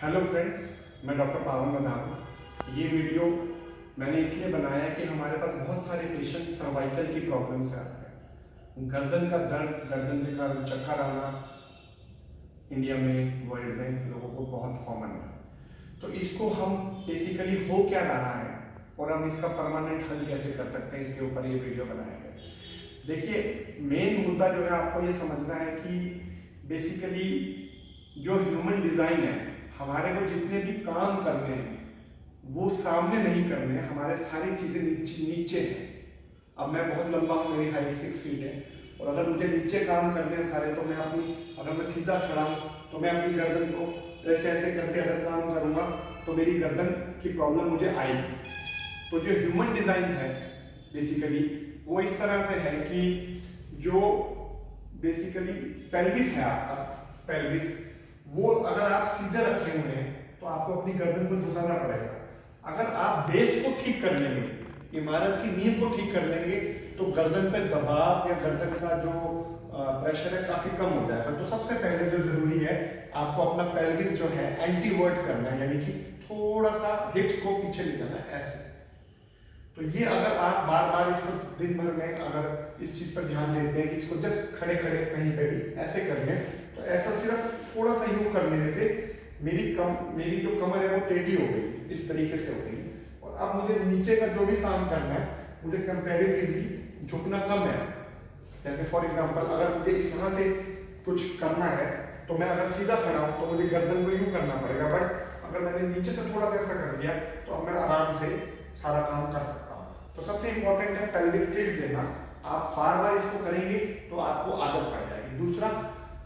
Hello friends, मैं doctor पावन मधान। ये वीडियो मैंने इसलिए बनाया है कि हमारे पास बहुत सारे पेशेंट सर्वाइकल की प्रॉब्लम से आते हैं। गर्दन का दर्द, गर्दन के कारण चक्कर आना इंडिया में, वर्ल्ड में लोगों को बहुत कॉमन है। तो इसको हम बेसिकली हो क्या रहा है और हम इसका परमानेंट हल कैसे कर सकते हैं, इसके ऊपर ये वीडियो बनाया गया। देखिए, मेन मुद्दा जो है आपको ये समझना है कि बेसिकली जो ह्यूमन डिज़ाइन है, हमारे को जितने भी काम करने हैं वो सामने नहीं करने हैं, हमारे सारी चीज़ें नीचे हैं। अब मैं बहुत लंबा हूँ, मेरी हाइट 6 फीट है, और अगर मुझे नीचे काम करने हैं सारे, तो मैं अगर मैं सीधा खड़ा हूँ तो मैं अपनी गर्दन को ऐसे ऐसे करके अगर काम करूँगा तो मेरी गर्दन की प्रॉब्लम मुझे आएगी। तो जो ह्यूमन डिज़ाइन है बेसिकली वो इस तरह से है कि जो बेसिकली पेल्विस है, आपका पेल्विस, वो अगर आप सीधे रखे हुए हैं तो आपको अपनी गर्दन को झुकाना पड़ेगा। अगर आप बेस को ठीक कर लेंगे, इमारत की नींव को ठीक कर लेंगे, तो गर्दन पे दबाव या गर्दन का जो प्रेशर है काफी कम हो जाएगा। तो सबसे पहले जो जरूरी है, आपको अपना पेल्विस जो है एंटीवर्ट करना है, यानी कि थोड़ा सा हिप्स को पीछे ले जाना है, ऐसे। तो ये अगर आप बार बार इसको दिन भर में अगर इस चीज पर ध्यान देते हैं कि इसको जस्ट खड़े खड़े कहीं पे भी ऐसे कर लें, तो ऐसा सिर्फ थोड़ा सा यूं कर लेने से मेरी जो कमर है वो टेढ़ी हो गई, इस तरीके से हो गई। और अब मुझे नीचे का जो भी काम करना है, मुझे कंपैरेटिवली झुकना कम है। जैसे फॉर एग्जांपल, अगर मुझे इस तरह से कुछ करना है तो मैं अगर सीधा खड़ा हूं तो मुझे गर्दन को यूं करना पड़ेगा, बट अगर मैंने नीचे से थोड़ा सा ऐसा कर दिया तो अब मैं आराम से सारा काम कर सकता हूं। तो सबसे इंपॉर्टेंट है पेल्विक टिल्ट देना। आप बार बार इसको करेंगे तो आपको आदत पड़ जाएगी। दूसरा,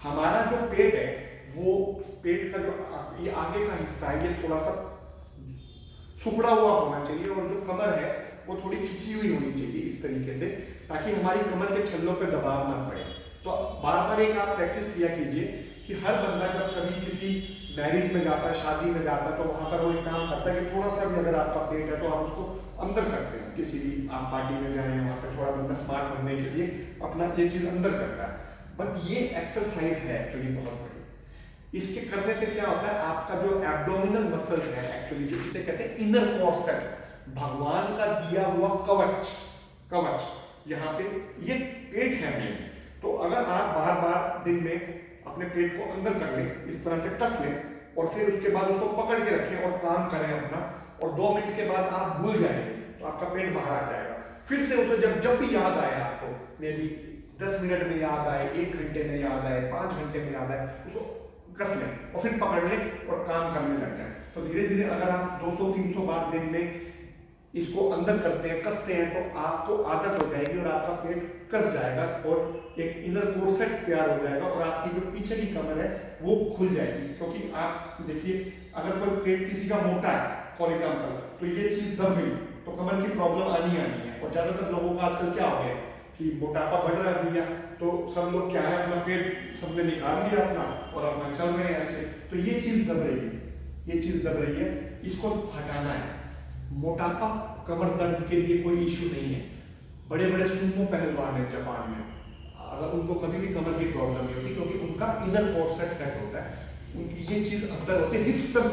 हमारा जो पेट है, वो पेट का जो ये आगे का हिस्सा है, ये थोड़ा सा सुकड़ा हुआ होना चाहिए, और जो कमर है वो थोड़ी खिंची हुई होनी चाहिए इस तरीके से, ताकि हमारी कमर के छल्लों पे दबाव ना पड़े। तो बार बार एक आप प्रैक्टिस किया कीजिए कि हर बंदा जब कभी किसी मैरिज में जाता है, शादी में जाता है, तो वहां पर वो एक काम करता है कि थोड़ा सा भी अगर आपका पेट है तो आप उसको अंदर करते हैं। किसी भी आप पार्टी में जाए, वहां पर थोड़ा बंदा स्मार्ट बनने के लिए अपना ये चीज अंदर करता है। बट ये एक्सरसाइज है एक्चुअली बहुत बड़ी। इसके करने से क्या होता है, आपका जो एब्डोमिनल मसल्स है एक्चुअली, जो इसे कहते हैं इनर कॉर्सेट, भगवान का दिया हुआ कवच यहाँ पे, ये पेट है मेन। तो अगर आप बार बार दिन में अपने पेट को अंदर कर लें, इस तरह से कस लें, और फिर उसके बाद उसको पकड़ के रखें और काम करें अपना, और 2 मिनट के बाद आप भूल जाएंगे तो आपका पेट बाहर आ जाएगा। फिर से उसे जब भी याद आए आपको, मे बी 10 मिनट में याद आए, 1 घंटे में याद आए, 5 घंटे में याद आए, उसको कस लें और फिर पकड़ लें और काम करने लग जाए। तो धीरे धीरे अगर आप 200-300 बार दिन में इसको अंदर करते हैं, कसते हैं, तो आपको आदत हो जाएगी और आपका पेट कस जाएगा और एक इनर कोर्सेट तैयार हो जाएगा, और आपकी जो पीछे की कमर है वो खुल जाएगी। क्योंकि आप देखिए, अगर कोई पेट किसी का मोटा है फॉर एग्जांपल, तो ये चीज दब गई तो कमर की प्रॉब्लम आनी है। और ज्यादातर लोगों का आजकल क्या हो गया कि मोटापा बढ़ रहा है भैया, तो सब लोग क्या है, अपना पेट सबने निकाल दिया अपना और अपना चल रहे हैं ऐसे। तो ये चीज दब रही है, इसको हटाना है। मोटापा कमर दर्द के लिए कोई इश्यू नहीं है। बड़े बड़े सुमो पहलवान हैं जापान में, अगर उनको कभी भी कमर की प्रॉब्लम नहीं होती, क्योंकि उनका इनर कोर्सेट सेट होता है, उनकी ये चीज अंदर होती है, हिप्स पर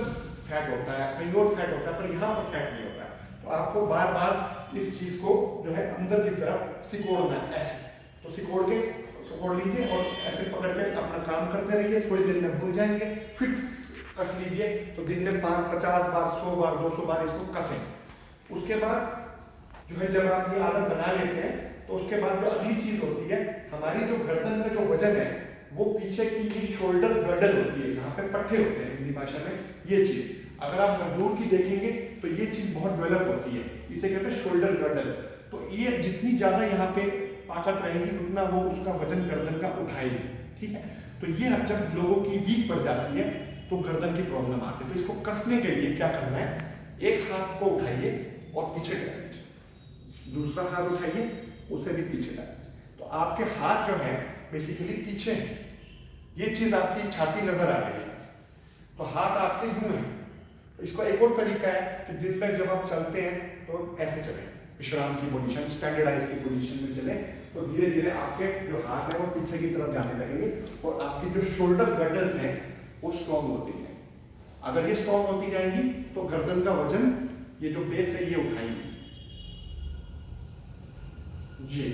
फैट होता है, कहीं और फैट होता है, पर यहाँ पर फैट नहीं होता है। तो आपको बार बार इस चीज को जो है अंदर की तरफ सिकोड़ना है, ऐसे। तो सिकोड़ लीजिए और ऐसे पकड़ के अपना काम करते रहिए, थोड़ी देर में भूल जाएंगे, फिर कस लीजिए। तो दिन में 50 बार, 100 बार, 200 बार इसको कसें। उसके बाद जो है, जब आप ये आदत बना लेते हैं, तो उसके बाद जो अगली चीज होती है, हमारी जो गर्दन का जो वजन है, वो पीछे की ये शोल्डर गर्डल होती है, यहाँ पे पट्टे होते हैं हिंदी भाषा में। ये चीज अगर आप मजदूर की देखेंगे तो ये चीज बहुत डेवलप होती है, इसे कहते हैं शोल्डर गर्डल। तो ये जितनी ज्यादा यहाँ पे ताकत रहेगी, उतना वो उसका वजन गर्दन का उठाएगी, ठीक है। तो ये जब लोगों की वीक पड़ जाती है तो गर्दन की प्रॉब्लम आती है। तो इसको कसने के लिए क्या करना है, एक हाथ को उठाइए और पीछे करिए, दूसरा हाथ उठाइए, उसे भी पीछे लाइए। तो आपके हाथ जो है बेसिकली पीछे है, ये चीज आपकी छाती नजर आ रही है, तो हाथ आपके यूं है। तो इसको एक और तरीका है कि दिन में जब आप चलते हैं तो ऐसे चलें, विश्राम की पोजीशन, स्टैंडर्डाइज की पोजीशन में चले, तो धीरे धीरे आपके जो हाथ है वो पीछे की तरफ जाने लगेंगे और आपकी जो शोल्डर गर्डल्स हैं वो स्ट्रॉन्ग होती है। अगर ये स्ट्रॉन्ग होती जाएंगी तो गर्दन का वजन, ये जो बेस है, ये उठाएंगे जी।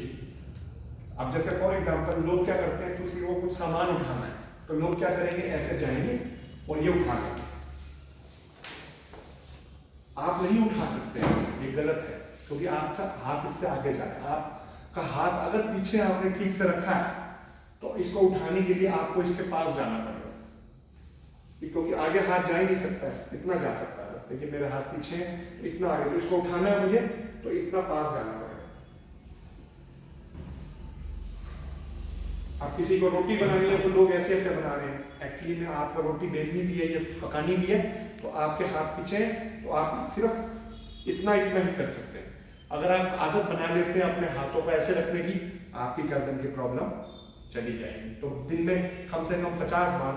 अब जैसे फॉर एग्जांपल लोग क्या करते हैं, किसी को कुछ सामान उठाना है तो लोग क्या करेंगे, ऐसे जाएंगे और ये उठा लेंगे। आप नहीं उठा सकते हैं, ये गलत है, क्योंकि आपका हाथ इससे आगे जा रहा है। आपका हाथ अगर पीछे आपने ठीक से रखा है तो इसको उठाने के लिए आपको इसके पास जाना पड़ेगा, क्योंकि आगे हाथ जा ही नहीं सकता है, इतना जा सकता है। देखिए मेरे हाथ पीछे है, इतना आगे, तो इसको उठाना है मुझे तो इतना पास जाना पड़ेगा। आप किसी को रोटी बनानी है तो लोग ऐसे ऐसे बना रहे हैं, एक्चुअली में आपको रोटी बेलनी भी है या पकानी भी है, तो आपके हाथ पीछे हैं तो आप सिर्फ इतना इतना ही कर सकते हैं। अगर आप आदत बना लेते हैं अपने हाथों को ऐसे रखने की, आपकी गर्दन की प्रॉब्लम चली जाएगी। तो दिन में कम से कम 50 बार,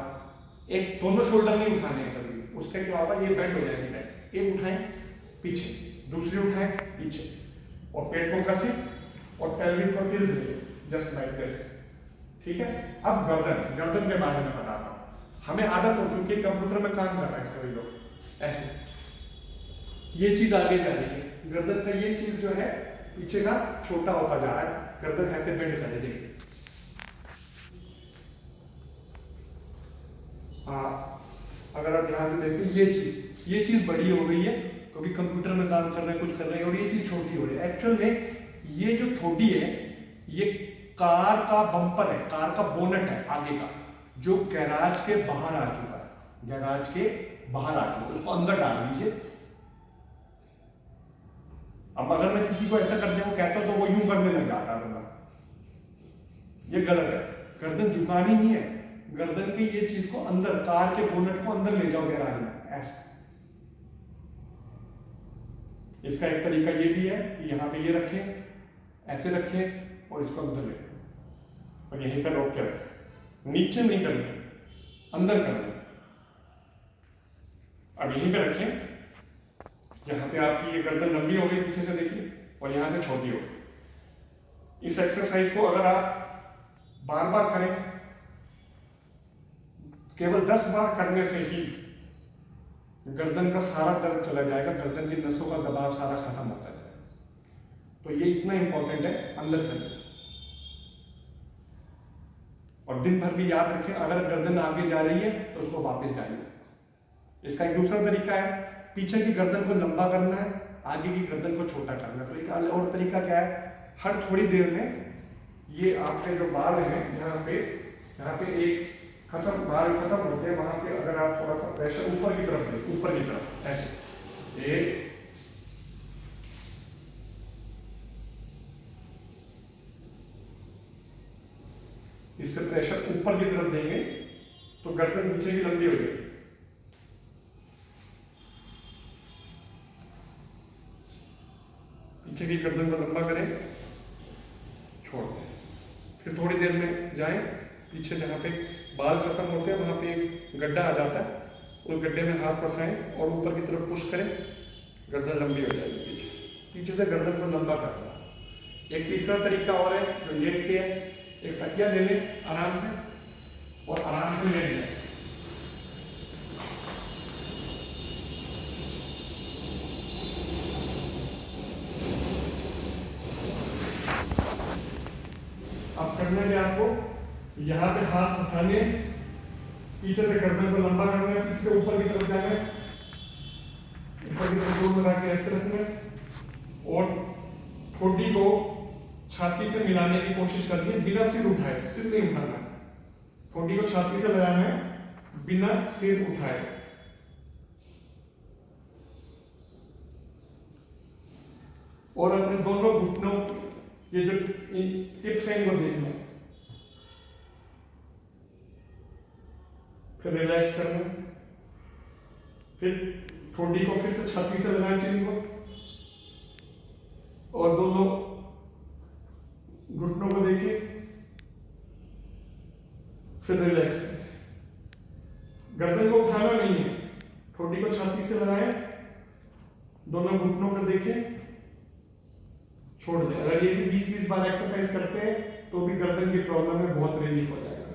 एक दोनों शोल्डर नहीं उठाने हैं कभी, उससे क्या होगा, ये बेंड हो जाएगी बैक। एक उठाएं पीछे, दूसरी उठाएं पीछे, और पेट को कसे और पेल्विक को टिल्ट दें, जस्ट लाइक दिस। ठीक है। अब गर्दन के बारे में बताता हूँ। हमें आदत हो चुकी है, कंप्यूटर में काम कर रहे हैं सभी लोग ऐसे, ये चीज आगे जा रही है, गर्दन का ये चीज जो है पीछे का छोटा होता जा रहा है, गर्दन ऐसे बेंड करे, देखिए। अगर आप ध्यान से देखें, ये चीज बड़ी हो गई है क्योंकि कंप्यूटर में काम कर रहे हैं, कुछ कर रहे हैं, और ये चीज छोटी हो रही है। एक्चुअल में ये जो ठोडी है, ये कार का बम्पर है, कार का बोनट है आगे का, जो गैराज के बाहर आ चुका है, गैराज के बाहर आ चुका है, उसको अंदर डाल दीजिए। अब अगर मैं किसी को ऐसा करने को कहता हूं तो वो यूं करने लग जाता है, ये गलत है। गर्दन झुकानी नहीं है, गर्दन की ये चीज को अंदर, कार के बोनट को अंदर ले जाओ गैराज में, ऐसे। इसका एक तरीका ये भी है कि यहाँ पे ये रखें, ऐसे रखें और इसको अंदर ले और यहीं पे रोक के रखें, नीचे नहीं करना, अंदर करना। अब यहीं पे रखें, यहाँ पे आपकी ये गर्दन लंबी हो गई पीछे से, देखिए, और यहाँ से छोटी हो गई। इस एक्सरसाइज को अगर आप बार बार करें, केवल 10 बार करने से ही गर्दन का सारा दर्द चला जाएगा, गर्दन की नसों का दबाव सारा खत्म होता जाएगा। तो ये इतना इंपॉर्टेंट है, अंदर करना। और दिन भर भी याद रखें, अगर गर्दन आगे जा रही है तो उसको वापस डालिए। इसका एक दूसरा तरीका है, पीछे की गर्दन को लंबा करना है, आगे की गर्दन को छोटा करना है। तो एक और तरीका क्या है, हर थोड़ी देर में ये आपके जो बाल हैं, यहाँ पे एक बाल खत्म होते हैं, वहां पे अगर आप थोड़ा सा प्रेशर ऊपर की तरफ दें, ऊपर की तरफ ऐसे, एक, इससे प्रेशर ऊपर की तरफ देंगे तो गर्दन नीचे की लंबी हो जाएगी। पीछे की गर्दन को लंबा करें, छोड़ दें, फिर थोड़ी देर में जाएं पीछे, जहाँ पे बाल खत्म होते हैं वहाँ पे एक गड्ढा आ जाता है, उस गड्ढे में हाथ फंसाएं और ऊपर की तरफ पुश करें, गर्दन लंबी हो जाएगी। पीछे से गर्दन को लंबा करना। एक तीसरा तरीका और है जो लेट के है, एक तकिया ले लें आराम से और आराम से लेट जाए। अब करना है आपको, यहाँ पे हाथ फंसाने, पीछे से गर्दन को लंबा करना है, पीछे से ऊपर की तरफ जाना है, ऊपर की तरफ जोर लगा के ऐसे रखना है और ठोडी को छाती से मिलाने की कोशिश करनी है, बिना सिर उठाए, सिर नहीं उठाना, ठोडी को छाती से लगाना है बिना सिर उठाए। और अपने दोनों घुटनों, ये जो टिप्स हैं इनको देखना, फिर रिलैक्स करना, फिर ठोडी को फिर से छाती से लगाएं, चिन को, और दोनों घुटनों को देखिए, फिर रिलैक्स करें। गर्दन को उठाना नहीं है, ठोडी को छाती से लगाएं, दोनों घुटनों को देखें, छोड़ दें। अगर ये भी 20-20 बार एक्सरसाइज करते हैं तो भी गर्दन की प्रॉब्लम में बहुत रिलीफ हो जाएगा।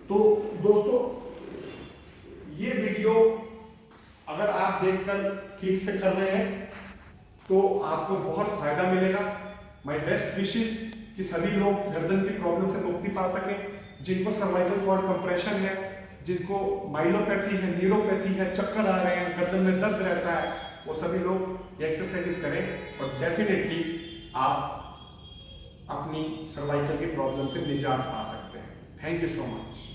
तो दोस्तों, ये वीडियो अगर आप देखकर ठीक से कर रहे हैं तो आपको बहुत फायदा मिलेगा। माय बेस्ट विशेस कि सभी लोग गर्दन की प्रॉब्लम से मुक्ति पा सकें। जिनको सर्वाइकल कॉर्ड कंप्रेशन है, जिनको माइलोपैथी है, न्यूरोपैथी है, चक्कर आ रहे हैं, गर्दन में दर्द रहता है, वो सभी लोग ये एक्सरसाइजेस करें और डेफिनेटली आप अपनी सर्वाइकल की प्रॉब्लम से निजात पा सकते हैं। Thank you so much.